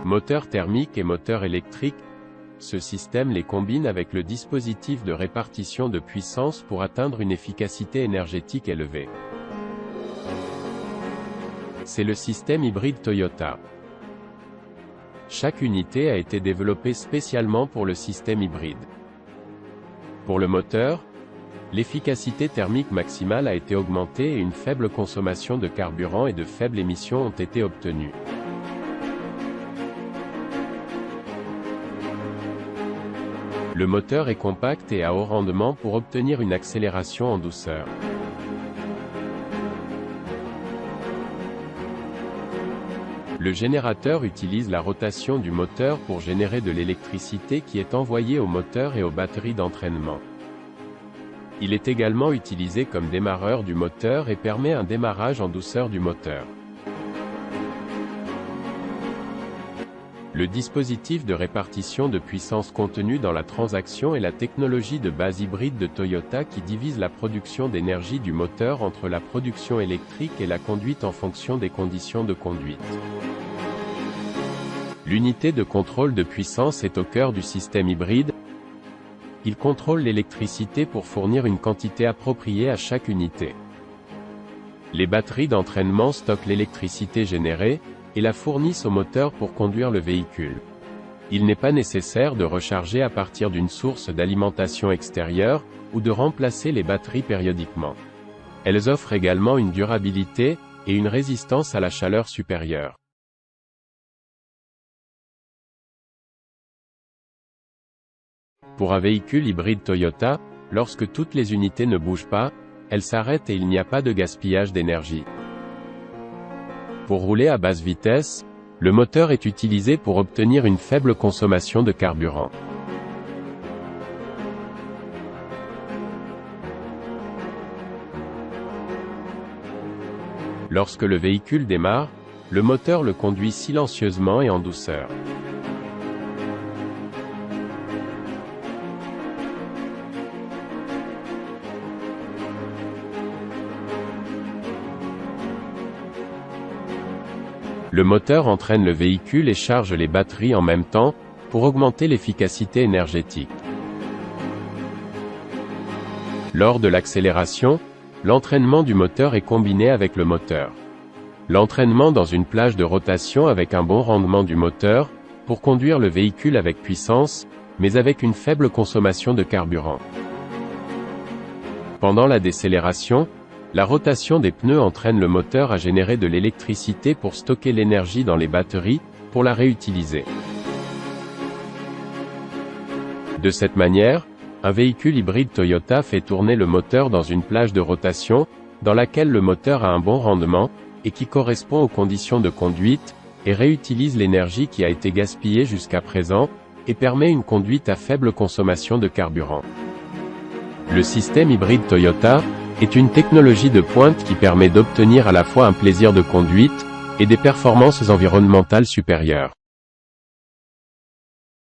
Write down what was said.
Moteur thermique et moteur électrique. Ce système les combine avec le dispositif de répartition de puissance pour atteindre une efficacité énergétique élevée. C'est le système hybride Toyota. Chaque unité a été développée spécialement pour le système hybride. Pour le moteur, l'efficacité thermique maximale a été augmentée et une faible consommation de carburant et de faibles émissions ont été obtenues. Le moteur est compact et à haut rendement pour obtenir une accélération en douceur. Le générateur utilise la rotation du moteur pour générer de l'électricité qui est envoyée au moteur et aux batteries d'entraînement. Il est également utilisé comme démarreur du moteur et permet un démarrage en douceur du moteur. Le dispositif de répartition de puissance contenu dans la transaction est la technologie de base hybride de Toyota qui divise la production d'énergie du moteur entre la production électrique et la conduite en fonction des conditions de conduite. L'unité de contrôle de puissance est au cœur du système hybride. Il contrôle l'électricité pour fournir une quantité appropriée à chaque unité. Les batteries d'entraînement stockent l'électricité générée, et la fournissent au moteur pour conduire le véhicule. Il n'est pas nécessaire de recharger à partir d'une source d'alimentation extérieure, ou de remplacer les batteries périodiquement. Elles offrent également une durabilité, et une résistance à la chaleur supérieure. Pour un véhicule hybride Toyota, lorsque toutes les unités ne bougent pas, elles s'arrêtent et il n'y a pas de gaspillage d'énergie. Pour rouler à basse vitesse, le moteur est utilisé pour obtenir une faible consommation de carburant. Lorsque le véhicule démarre, le moteur le conduit silencieusement et en douceur. Le moteur entraîne le véhicule et charge les batteries en même temps, pour augmenter l'efficacité énergétique. Lors de l'accélération, l'entraînement du moteur est combiné avec le moteur. L'entraînement dans une plage de rotation avec un bon rendement du moteur, pour conduire le véhicule avec puissance, mais avec une faible consommation de carburant. Pendant la décélération, la rotation des pneus entraîne le moteur à générer de l'électricité pour stocker l'énergie dans les batteries, pour la réutiliser. De cette manière, un véhicule hybride Toyota fait tourner le moteur dans une plage de rotation, dans laquelle le moteur a un bon rendement, et qui correspond aux conditions de conduite, et réutilise l'énergie qui a été gaspillée jusqu'à présent, et permet une conduite à faible consommation de carburant. Le système hybride Toyota est une technologie de pointe qui permet d'obtenir à la fois un plaisir de conduite, et des performances environnementales supérieures.